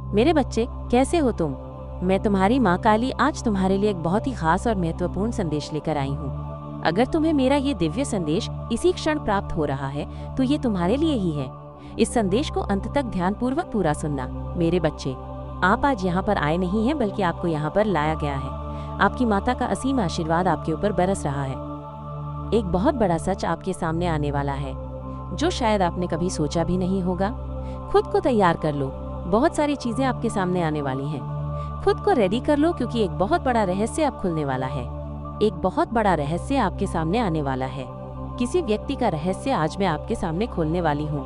मेरे बच्चे, कैसे हो तुम? मैं तुम्हारी माँ काली आज तुम्हारे लिए एक बहुत ही खास और महत्वपूर्ण संदेश लेकर आई हूँ। अगर तुम्हें मेरा ये दिव्य संदेश इसी क्षण प्राप्त हो रहा है तो ये तुम्हारे लिए ही है। इस संदेश को अंत तक ध्यानपूर्वक पूरा सुनना। मेरे बच्चे, आप आज यहाँ पर आए नहीं हैं बल्कि आपको यहाँ पर लाया गया है। आपकी माता का असीम आशीर्वाद आपके ऊपर बरस रहा है। एक बहुत बड़ा सच आपके सामने आने वाला है जो शायद आपने कभी सोचा भी नहीं होगा। खुद को तैयार कर लो, बहुत सारी चीजें आपके सामने आने वाली हैं। खुद को रेडी कर लो क्योंकि एक बहुत बड़ा रहस्य अब खुलने वाला है। एक बहुत बड़ा रहस्य आपके सामने आने वाला है। किसी व्यक्ति का रहस्य आज मैं आपके सामने खोलने वाली हूँ।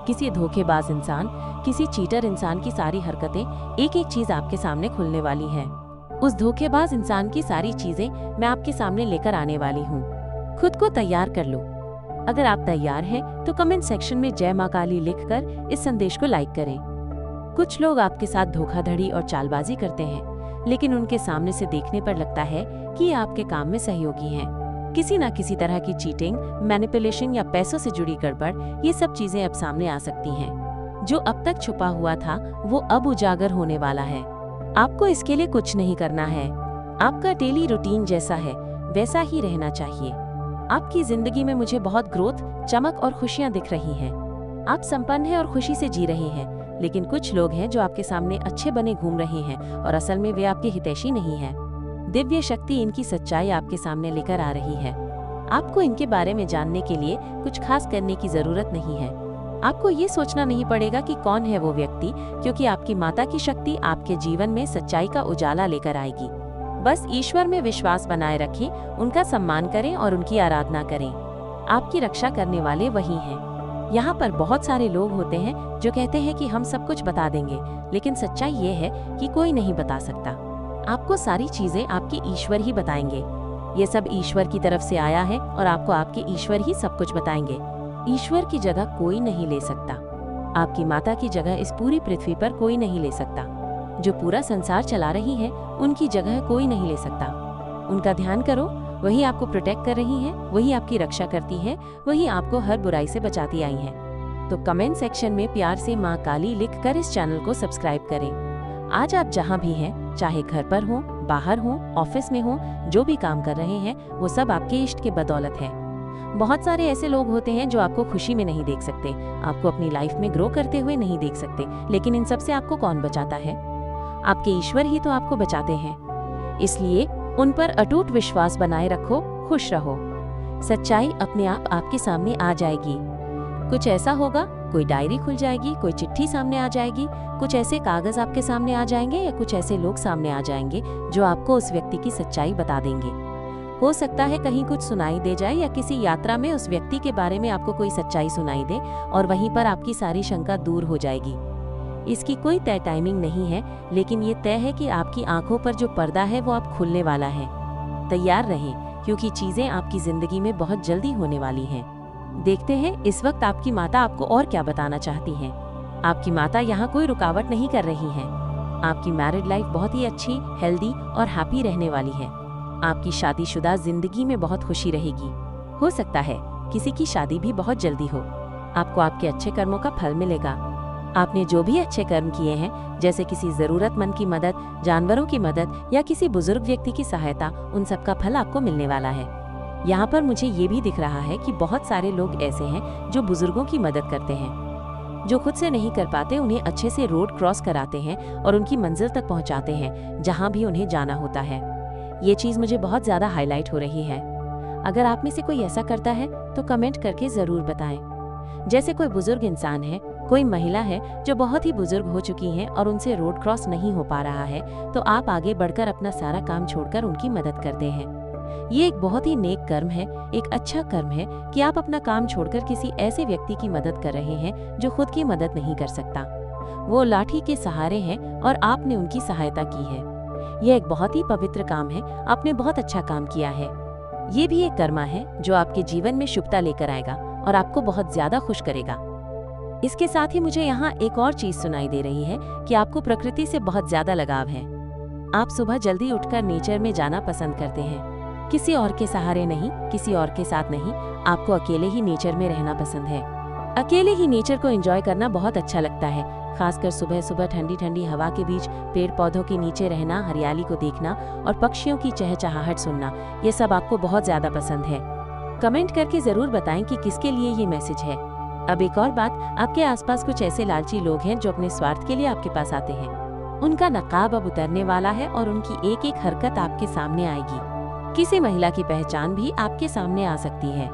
किसी धोखेबाज इंसान, किसी चीटर इंसान की सारी हरकतें, एक एक चीज आपके सामने खुलने वाली है। उस धोखेबाज इंसान की सारी चीजें मैं आपके सामने लेकर आने वाली हूँ। खुद को तैयार कर लो। अगर आप तैयार हैं तो कमेंट सेक्शन में जय माँ काली लिखकर इस संदेश को लाइक करें। कुछ लोग आपके साथ धोखाधड़ी और चालबाजी करते हैं, लेकिन उनके सामने से देखने पर लगता है कि ये आपके काम में सहयोगी हैं। किसी न किसी तरह की चीटिंग, मैनिपुलेशन या पैसों से जुड़ी गड़बड़, ये सब चीजें अब सामने आ सकती हैं। जो अब तक छुपा हुआ था वो अब उजागर होने वाला है। आपको इसके लिए कुछ नहीं करना है। आपका डेली रूटीन जैसा है वैसा ही रहना चाहिए। आपकी जिंदगी में मुझे बहुत ग्रोथ, चमक और खुशियां दिख रही हैं। आप संपन्न हैं और खुशी से जी रहे हैं। लेकिन कुछ लोग हैं जो आपके सामने अच्छे बने घूम रहे हैं और असल में वे आपके हितैषी नहीं हैं। दिव्य शक्ति इनकी सच्चाई आपके सामने लेकर आ रही है। आपको इनके बारे में जानने के लिए कुछ खास करने की जरूरत नहीं है। आपको ये सोचना नहीं पड़ेगा कि कौन है वो व्यक्ति, क्योंकि आपकी माता की शक्ति आपके जीवन में सच्चाई का उजाला लेकर आएगी। बस ईश्वर में विश्वास बनाए रखें, उनका सम्मान करें और उनकी आराधना करें। आपकी रक्षा करने वाले वही हैं। यहाँ पर बहुत सारे लोग होते हैं जो कहते हैं कि हम सब कुछ बता देंगे, लेकिन सच्चाई ये है कि कोई नहीं बता सकता। आपको सारी चीजें आपके ईश्वर ही बताएंगे। ये सब ईश्वर की तरफ से आया है और आपको आपके ईश्वर ही सब कुछ बताएंगे। ईश्वर की जगह कोई नहीं ले सकता। आपकी माता की जगह इस पूरी पृथ्वी पर कोई नहीं ले सकता। जो पूरा संसार चला रही है उनकी जगह कोई नहीं ले सकता। उनका ध्यान करो, वही आपको प्रोटेक्ट कर रही हैं, वही आपकी रक्षा करती हैं, वही आपको हर बुराई से बचाती आई हैं। तो कमेंट सेक्शन में प्यार से माँ काली लिखकर इस चैनल को सब्सक्राइब करें। आज आप जहाँ भी हैं, चाहे घर पर हो, बाहर हो, ऑफिस में हो, जो भी काम कर रहे हैं वो सब आपके इष्ट के बदौलत है। बहुत सारे ऐसे लोग होते हैं जो आपको खुशी में नहीं देख सकते, आपको अपनी लाइफ में ग्रो करते हुए नहीं देख सकते, लेकिन इन सब से आपको कौन बचाता है? आपके ईश्वर ही तो आपको बचाते हैं। इसलिए उन पर अटूट विश्वास बनाए रखो, खुश रहो। सच्चाई अपने आप आपके सामने आ जाएगी। कुछ ऐसा होगा, कोई डायरी खुल जाएगी, कोई चिट्ठी सामने आ जाएगी, कुछ ऐसे कागज आपके सामने आ जाएंगे या कुछ ऐसे लोग सामने आ जाएंगे जो आपको उस व्यक्ति की सच्चाई बता देंगे। हो सकता है कहीं कुछ सुनाई दे जाए या किसी यात्रा में उस व्यक्ति के बारे में आपको कोई सच्चाई सुनाई दे और वहीं पर आपकी सारी शंका दूर हो जाएगी। इसकी कोई तय टाइमिंग नहीं है, लेकिन ये तय है कि आपकी आंखों पर जो पर्दा है वो अब खुलने वाला है। तैयार रहें, क्योंकि चीजें आपकी जिंदगी में बहुत जल्दी होने वाली हैं। देखते हैं इस वक्त आपकी माता आपको और क्या बताना चाहती हैं। आपकी माता यहाँ कोई रुकावट नहीं कर रही हैं। आपकी मैरिड लाइफ बहुत ही अच्छी, हेल्दी और हैप्पी रहने वाली है। आपकी शादीशुदा जिंदगी में बहुत खुशी रहेगी। हो सकता है किसी की शादी भी बहुत जल्दी हो। आपको आपके अच्छे कर्मों का फल मिलेगा। आपने जो भी अच्छे कर्म किए हैं, जैसे किसी जरूरतमंद की मदद, जानवरों की मदद या किसी बुजुर्ग व्यक्ति की सहायता, उन सब का फल आपको मिलने वाला है। यहाँ पर मुझे ये भी दिख रहा है कि बहुत सारे लोग ऐसे हैं जो बुजुर्गों की मदद करते हैं। जो खुद से नहीं कर पाते उन्हें अच्छे से रोड क्रॉस कराते हैं और उनकी मंजिल तक पहुँचाते हैं जहाँ भी उन्हें जाना होता है। ये चीज़ मुझे बहुत ज़्यादा हाईलाइट हो रही है। अगर आप में से कोई ऐसा करता है तो कमेंट करके ज़रूर बताएं। जैसे कोई बुजुर्ग इंसान है, कोई महिला है जो बहुत ही बुजुर्ग हो चुकी हैं और उनसे रोड क्रॉस नहीं हो पा रहा है, तो आप आगे बढ़कर अपना सारा काम छोड़कर उनकी मदद करते हैं। ये एक बहुत ही नेक कर्म है, एक अच्छा कर्म है कि आप अपना काम छोड़कर किसी ऐसे व्यक्ति की मदद कर रहे हैं जो खुद की मदद नहीं कर सकता। वो लाठी के सहारे हैं और आपने उनकी सहायता की है। यह एक बहुत ही पवित्र काम है। आपने बहुत अच्छा काम किया है। ये भी एक कर्मा है जो आपके जीवन में शुभता लेकर आएगा और आपको बहुत ज्यादा खुश करेगा। इसके साथ ही मुझे यहाँ एक और चीज सुनाई दे रही है कि आपको प्रकृति से बहुत ज्यादा लगाव है। आप सुबह जल्दी उठकर नेचर में जाना पसंद करते हैं। किसी और के सहारे नहीं, किसी और के साथ नहीं, आपको अकेले ही नेचर में रहना पसंद है। अकेले ही नेचर को एंजॉय करना बहुत अच्छा लगता है, खासकर सुबह सुबह ठंडी ठंडी हवा के बीच पेड़ पौधों के नीचे रहना, हरियाली को देखना और पक्षियों की चहचहाहट सुनना, ये सब आपको बहुत ज्यादा पसंद है। कमेंट करके जरूर बताएं कि किसके लिए ये मैसेज है। अब एक और बात, आपके आसपास कुछ ऐसे लालची लोग हैं जो अपने स्वार्थ के लिए आपके पास आते हैं। उनका नकाब अब उतरने वाला है और उनकी एक एक हरकत आपके सामने आएगी। किसी महिला की पहचान भी आपके सामने आ सकती है।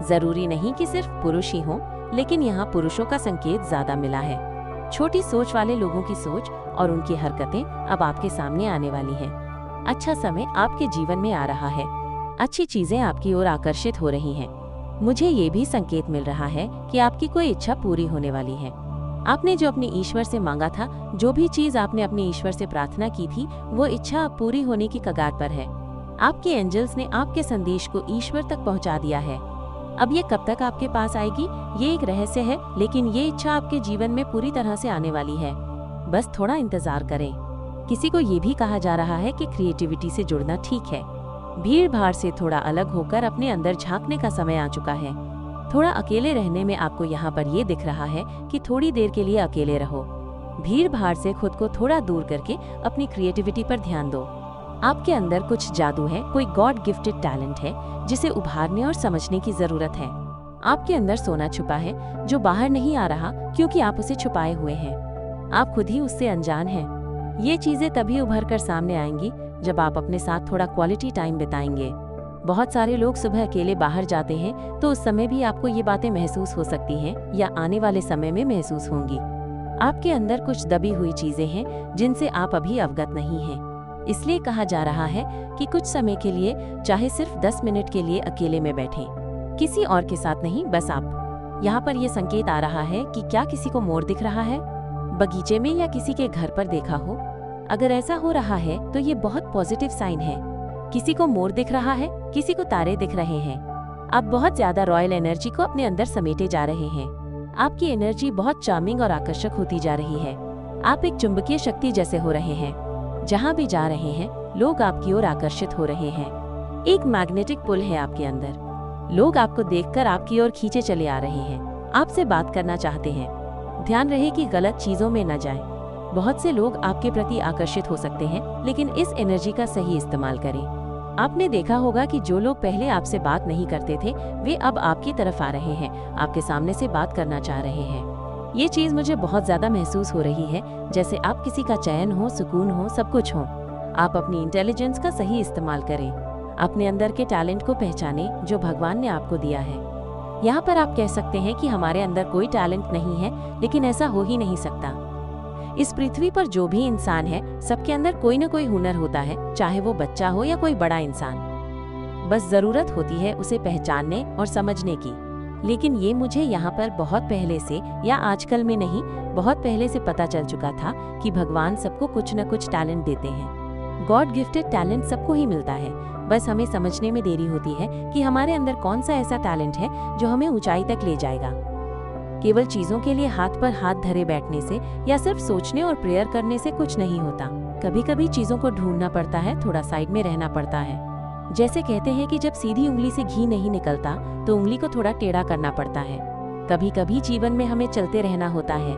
जरूरी नहीं कि सिर्फ पुरुष ही हों, लेकिन यहाँ पुरुषों का संकेत ज्यादा मिला है। छोटी सोच वाले लोगों की सोच और उनकी हरकतें अब आपके सामने आने वाली हैं। अच्छा समय आपके जीवन में आ रहा है। अच्छी चीजें आपकी ओर आकर्षित हो रही हैं। मुझे ये भी संकेत मिल रहा है कि आपकी कोई इच्छा पूरी होने वाली है। आपने जो अपने ईश्वर से मांगा था, जो भी चीज आपने अपने ईश्वर से प्रार्थना की थी, वो इच्छा अब पूरी होने की कगार पर है। आपके एंजल्स ने आपके संदेश को ईश्वर तक पहुंचा दिया है। अब ये कब तक आपके पास आएगी, ये एक रहस्य है, लेकिन ये इच्छा आपके जीवन में पूरी तरह से आने वाली है। बस थोड़ा इंतजार करें। किसी को ये भी कहा जा रहा है कि क्रिएटिविटी से जुड़ना ठीक है। भीड़ भाड़ से थोड़ा अलग होकर अपने अंदर झांकने का समय आ चुका है। थोड़ा अकेले रहने में आपको यहाँ पर ये दिख रहा है कि थोड़ी देर के लिए अकेले रहो। भीड़ भाड़ से खुद को थोड़ा दूर करके अपनी क्रिएटिविटी पर ध्यान दो। आपके अंदर कुछ जादू है, कोई गॉड गिफ्टेड टैलेंट है जिसे उभारने और समझने की जरूरत है। आपके अंदर सोना छुपा है जो बाहर नहीं आ रहा क्योंकि आप उसे छुपाए हुए हैं। आप खुद ही उससे अनजान हैं। ये चीजें तभी उभर कर सामने आएंगी जब आप अपने साथ थोड़ा क्वालिटी टाइम बिताएंगे। बहुत सारे लोग सुबह अकेले बाहर जाते हैं, तो उस समय भी आपको ये बातें महसूस हो सकती हैं या आने वाले समय में महसूस होंगी। आपके अंदर कुछ दबी हुई चीजें हैं जिनसे आप अभी अवगत नहीं हैं। इसलिए कहा जा रहा है कि कुछ समय के लिए, चाहे सिर्फ 10 मिनट के लिए अकेले में बैठें, किसी और के साथ नहीं, बस आप। यहाँ पर यह संकेत आ रहा है कि क्या किसी को मोर दिख रहा है, बगीचे में या किसी के घर पर देखा हो। अगर ऐसा हो रहा है तो ये बहुत पॉजिटिव साइन है। किसी को मोर दिख रहा है, किसी को तारे दिख रहे हैं। आप बहुत ज्यादा रॉयल एनर्जी को अपने अंदर समेटे जा रहे हैं। आपकी एनर्जी बहुत चार्मिंग और आकर्षक होती जा रही है। आप एक चुंबकीय शक्ति जैसे हो रहे हैं। जहाँ भी जा रहे हैं, लोग आपकी ओर आकर्षित हो रहे हैं। एक मैग्नेटिक पुल है आपके अंदर। लोग आपको देखकर आपकी ओर खींचे चले आ रहे हैं, आपसे बात करना चाहते हैं। ध्यान रहे कि गलत चीजों में न जाएं। बहुत से लोग आपके प्रति आकर्षित हो सकते हैं, लेकिन इस एनर्जी का सही इस्तेमाल करें। आपने देखा होगा कि जो लोग पहले आपसे बात नहीं करते थे, वे अब आपकी तरफ आ रहे हैं, आपके सामने से बात करना चाह रहे हैं। ये चीज मुझे बहुत ज्यादा महसूस हो रही है, जैसे आप किसी का चयन हो, सुकून हो, सब कुछ हो। आप अपनी इंटेलिजेंस का सही इस्तेमाल करें। अपने अंदर के टैलेंट को पहचानें जो भगवान ने आपको दिया है। यहाँ पर आप कह सकते हैं कि हमारे अंदर कोई टैलेंट नहीं है, लेकिन ऐसा हो ही नहीं सकता। इस पृथ्वी पर जो भी इंसान है, सबके अंदर कोई न कोई हुनर होता है, चाहे वो बच्चा हो या कोई बड़ा इंसान। बस जरूरत होती है उसे पहचानने और समझने की। लेकिन ये मुझे यहाँ पर बहुत पहले से, या आजकल में नहीं, बहुत पहले से पता चल चुका था कि भगवान सबको कुछ न कुछ टैलेंट देते हैं। गॉड गिफ्टेड टैलेंट सबको ही मिलता है, बस हमें समझने में देरी होती है कि हमारे अंदर कौन सा ऐसा टैलेंट है जो हमें ऊंचाई तक ले जाएगा। केवल चीजों के लिए हाथ पर हाथ धरे बैठने से या सिर्फ सोचने और प्रेयर करने से कुछ नहीं होता। कभी कभी चीजों को ढूंढना पड़ता है, थोड़ा साइड में रहना पड़ता है। जैसे कहते हैं कि जब सीधी उंगली से घी नहीं निकलता तो उंगली को थोड़ा टेढ़ा करना पड़ता है। कभी कभी जीवन में हमें चलते रहना होता है,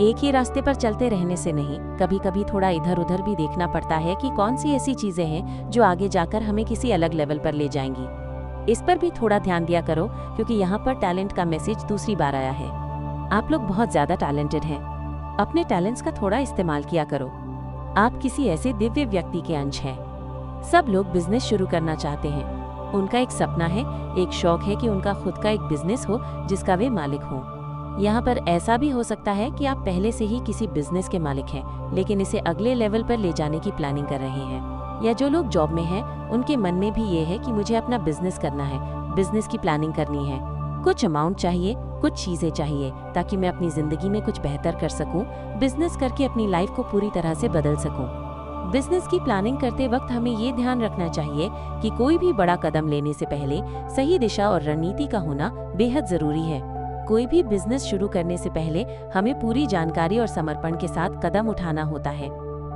एक ही रास्ते पर चलते रहने से नहीं। कभी कभी थोड़ा इधर उधर भी देखना पड़ता है कि कौन सी ऐसी चीजें हैं जो आगे जाकर हमें किसी अलग लेवल पर ले जाएंगी। इस पर भी थोड़ा ध्यान दिया करो, क्योंकि यहाँ पर टैलेंट का मैसेज दूसरी बार आया है। आप लोग बहुत ज्यादा टैलेंटेड हैं। अपने टैलेंट्स का थोड़ा इस्तेमाल किया करो। आप किसी ऐसे दिव्य व्यक्ति के अंश हैं। सब लोग बिजनेस शुरू करना चाहते हैं। उनका एक सपना है, एक शौक है कि उनका खुद का एक बिजनेस हो जिसका वे मालिक हों। यहाँ पर ऐसा भी हो सकता है कि आप पहले से ही किसी बिजनेस के मालिक हैं, लेकिन इसे अगले लेवल पर ले जाने की प्लानिंग कर रहे हैं। या जो लोग जॉब में हैं, उनके मन में भी ये है कि मुझे अपना बिजनेस करना है, बिजनेस की प्लानिंग करनी है। कुछ अमाउंट चाहिए, कुछ चीजें चाहिए, ताकि मैं अपनी जिंदगी में कुछ बेहतर कर सकूं, बिजनेस करके अपनी लाइफ को पूरी तरह से बदल सकूं। बिजनेस की प्लानिंग करते वक्त हमें ये ध्यान रखना चाहिए कि कोई भी बड़ा कदम लेने से पहले सही दिशा और रणनीति का होना बेहद जरूरी है। कोई भी बिजनेस शुरू करने से पहले हमें पूरी जानकारी और समर्पण के साथ कदम उठाना होता है।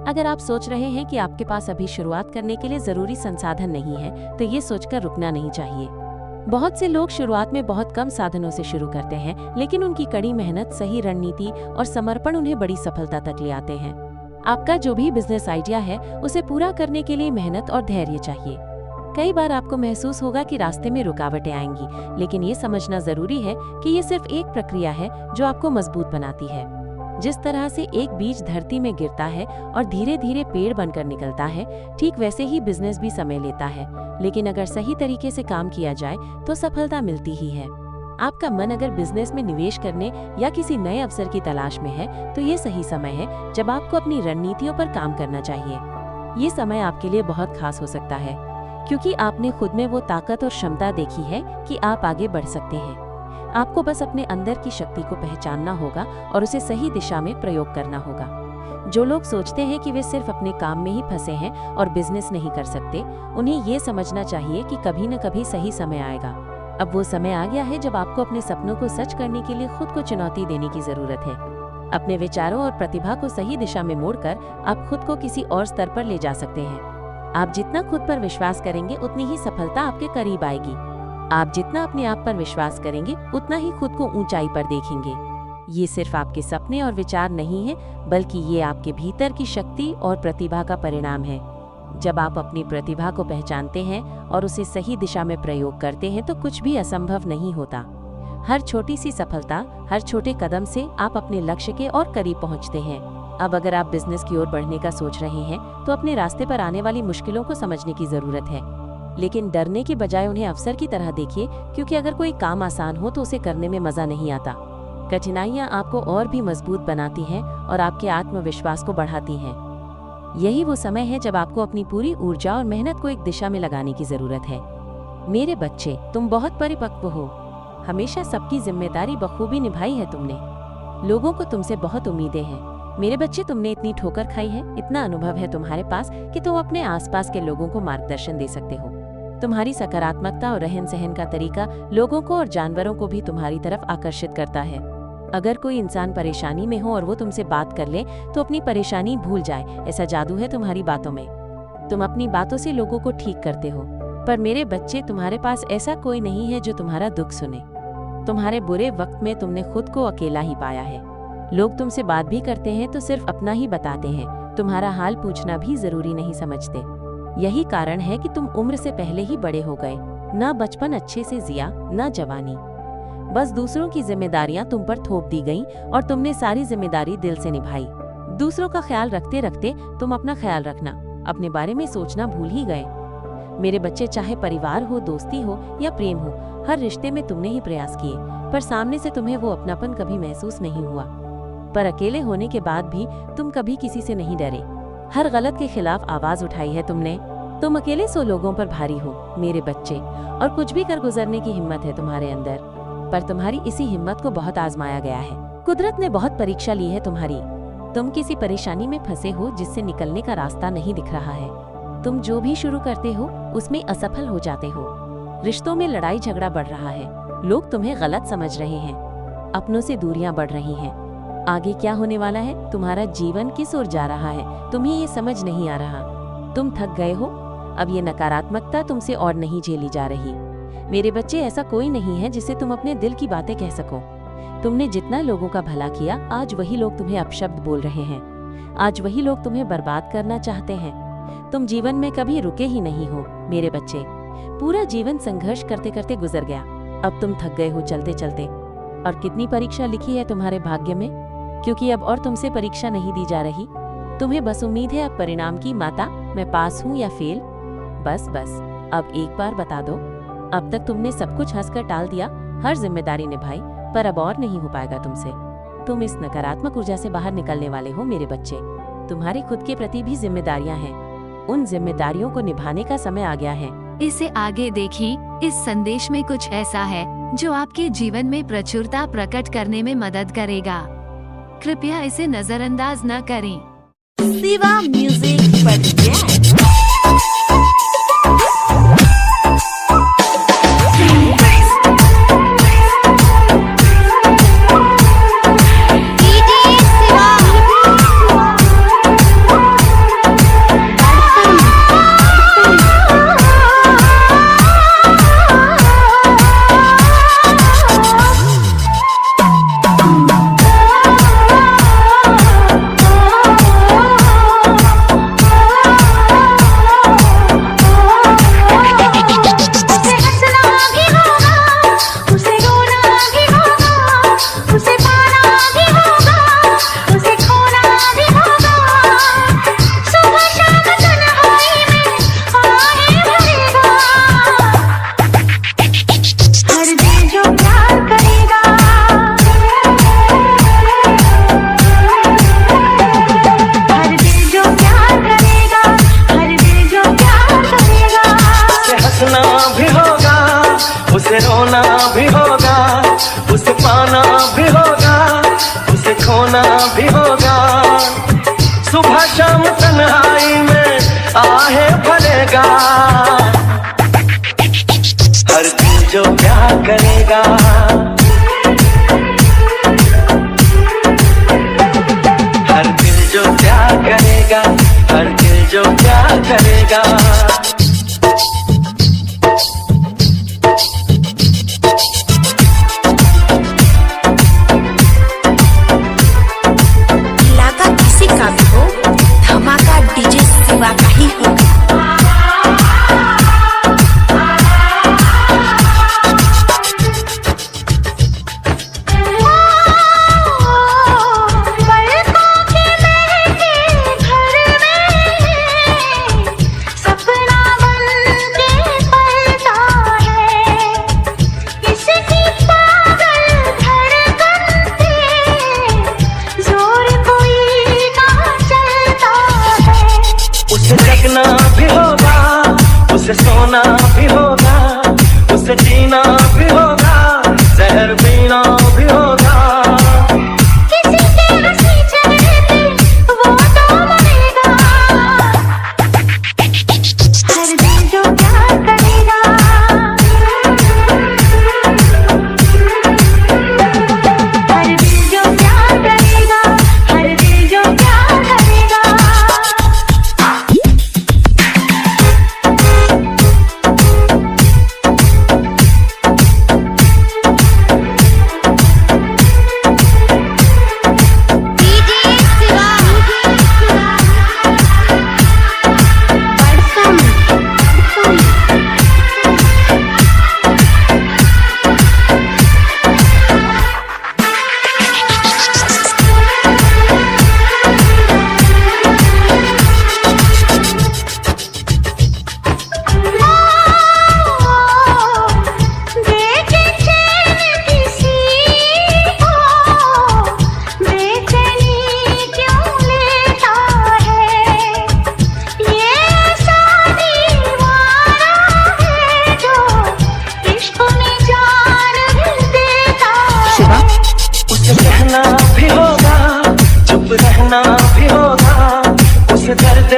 अगर आप सोच रहे हैं कि आपके पास अभी शुरुआत करने के लिए जरूरी संसाधन नहीं है, तो ये सोचकर रुकना नहीं चाहिए। बहुत से लोग शुरुआत में बहुत कम साधनों से शुरू करते हैं, लेकिन उनकी कड़ी मेहनत, सही रणनीति और समर्पण उन्हें बड़ी सफलता तक ले आते हैं। आपका जो भी बिजनेस आइडिया है, उसे पूरा करने के लिए मेहनत और धैर्य चाहिए। कई बार आपको महसूस होगा कि रास्ते में रुकावटें आएंगी, लेकिन ये समझना जरूरी है कि ये सिर्फ एक प्रक्रिया है जो आपको मजबूत बनाती है। जिस तरह से एक बीज धरती में गिरता है और धीरे धीरे पेड़ बनकर निकलता है, ठीक वैसे ही बिजनेस भी समय लेता है, लेकिन अगर सही तरीके से काम किया जाए तो सफलता मिलती ही है। आपका मन अगर बिजनेस में निवेश करने या किसी नए अवसर की तलाश में है, तो ये सही समय है जब आपको अपनी रणनीतियों पर काम करना चाहिए। ये समय आपके लिए बहुत खास हो सकता है, क्योंकि आपने खुद में वो ताकत और क्षमता देखी है कि आप आगे बढ़ सकते हैं। आपको बस अपने अंदर की शक्ति को पहचानना होगा और उसे सही दिशा में प्रयोग करना होगा। जो लोग सोचते हैं कि वे सिर्फ अपने काम में ही फंसे हैं और बिजनेस नहीं कर सकते, उन्हें ये समझना चाहिए कि कभी न कभी सही समय आएगा। अब वो समय आ गया है जब आपको अपने सपनों को सच करने के लिए खुद को चुनौती देने की जरूरत है। अपने विचारों और प्रतिभा को सही दिशा में मोड़कर आप खुद को किसी और स्तर पर ले जा सकते हैं। आप जितना खुद पर विश्वास करेंगे, उतनी ही सफलता आपके करीब आएगी। आप जितना अपने आप पर विश्वास करेंगे, उतना ही खुद को ऊंचाई पर देखेंगे। ये सिर्फ आपके सपने और विचार नहीं है, बल्कि ये आपके भीतर की शक्ति और प्रतिभा का परिणाम है। जब आप अपनी प्रतिभा को पहचानते हैं और उसे सही दिशा में प्रयोग करते हैं, तो कुछ भी असंभव नहीं होता। हर छोटी सी सफलता, हर छोटे कदम से आप अपने लक्ष्य के और करीब पहुंचते हैं। अब अगर आप बिजनेस की ओर बढ़ने का सोच रहे हैं, तो अपने रास्ते पर आने वाली मुश्किलों को समझने की जरूरत है, लेकिन डरने के बजाय उन्हें अवसर की तरह देखिए, क्योंकि अगर कोई काम आसान हो तो उसे करने में मजा नहीं आता। कठिनाइयां आपको और भी मजबूत बनाती हैं और आपके आत्मविश्वास को बढ़ाती हैं। यही वो समय है जब आपको अपनी पूरी ऊर्जा और मेहनत को एक दिशा में लगाने की जरूरत है। मेरे बच्चे, तुम बहुत परिपक्व हो। हमेशा सबकी जिम्मेदारी बखूबी निभाई है तुमने। लोगों को तुमसे बहुत उम्मीदें हैं। मेरे बच्चे, तुमने इतनी ठोकर खाई है, इतना अनुभव है तुम्हारे पास कि तुम अपने आसपास के लोगों को मार्गदर्शन दे सकते हो। तुम्हारी सकारात्मकता और रहन सहन का तरीका लोगों को और जानवरों को भी तुम्हारी तरफ आकर्षित करता है। अगर कोई इंसान परेशानी में हो और वो तुमसे बात कर ले, तो अपनी परेशानी भूल जाए। ऐसा जादू है तुम्हारी बातों में। तुम अपनी बातों से लोगों को ठीक करते हो। पर मेरे बच्चे, तुम्हारे पास ऐसा कोई नहीं है जो तुम्हारा दुख सुने। तुम्हारे बुरे वक्त में तुमने खुद को अकेला ही पाया है। लोग तुमसे बात भी करते हैं तो सिर्फ अपना ही बताते हैं, तुम्हारा हाल पूछना भी जरूरी नहीं समझते। यही कारण है कि तुम उम्र से पहले ही बड़े हो गए। ना बचपन अच्छे से जिया, ना जवानी। बस दूसरों की जिम्मेदारियां तुम पर थोप दी गईं और तुमने सारी जिम्मेदारी दिल से निभाई। दूसरों का ख्याल रखते रखते तुम अपना ख्याल रखना, अपने बारे में सोचना भूल ही गए। मेरे बच्चे, चाहे परिवार हो, दोस्ती हो या प्रेम हो, हर रिश्ते में तुमने ही प्रयास किए, पर सामने से तुम्हें वो अपनापन कभी महसूस नहीं हुआ। पर अकेले होने के बाद भी तुम कभी किसी से नहीं डरे। हर गलत के खिलाफ आवाज उठाई है तुमने। तुम अकेले 100 लोगों पर भारी हो मेरे बच्चे, और कुछ भी कर गुजरने की हिम्मत है तुम्हारे अंदर। पर तुम्हारी इसी हिम्मत को बहुत आजमाया गया है। कुदरत ने बहुत परीक्षा ली है तुम्हारी। तुम किसी परेशानी में फंसे हो जिससे निकलने का रास्ता नहीं दिख रहा है। तुम जो भी शुरू करते हो उसमें असफल हो जाते हो। रिश्तों में लड़ाई झगड़ा बढ़ रहा है। लोग तुम्हें गलत समझ रहे हैं। अपनों से दूरियां बढ़ रही हैं। आगे क्या होने वाला है, तुम्हारा जीवन किस ओर जा रहा है, तुम्हें ये समझ नहीं आ रहा। तुम थक गए हो। अब ये नकारात्मकता तुमसे और नहीं झेली जा रही। मेरे बच्चे, ऐसा कोई नहीं है जिसे तुम अपने दिल की बातें कह सको। तुमने जितना लोगों का भला किया, आज वही लोग तुम्हें अपशब्द बोल रहे हैं। आज वही लोग तुम्हें बर्बाद करना चाहते हैं। तुम जीवन में कभी रुके ही नहीं हो मेरे बच्चे। पूरा जीवन संघर्ष करते करते गुजर गया। अब तुम थक गए हो चलते चलते। और कितनी परीक्षा लिखी है तुम्हारे भाग्य में, क्योंकि अब और तुमसे परीक्षा नहीं दी जा रही। तुम्हें बस उम्मीद है अब परिणाम की। माता, मैं पास हूँ या फेल। बस अब एक बार बता दो। अब तक तुमने सब कुछ हंसकर टाल दिया, हर जिम्मेदारी निभाई, पर अब और नहीं हो पाएगा तुमसे। तुम इस नकारात्मक ऊर्जा से बाहर निकलने वाले हो मेरे बच्चे। तुम्हारे खुद के प्रति भी जिम्मेदारियां हैं। उन जिम्मेदारियों को निभाने का समय आ गया है। इसे आगे देखिए। इस संदेश में कुछ ऐसा है जो आपके जीवन में प्रचुरता प्रकट करने में मदद करेगा। कृपया इसे नजरअंदाज न करें। Shiva music project. रोना भी होगा, सुबह शाम तन्हाई में आहे भरेगा, हर दिल जो प्यार करेगा, हर दिल जो प्यार करेगा, हर दिल जो प्यार करेगा। इलाका किसी का भी हो, धमाका डीजे शिवा का ही होगा। उसे जगना भी होगा, उसे सोना भी होगा, उसे जीना भी होगा, जहर पीना भी होगा। किसी के हंसी चेहरे पे वो तो मरेगा, हर दिल जो प्यार करेगा, हर दिल जो प्यार करेगा, हर दिल जो प्यार करेगा। उसे कहना भी होगा, चुप रहना भी होगा, उसे दर्द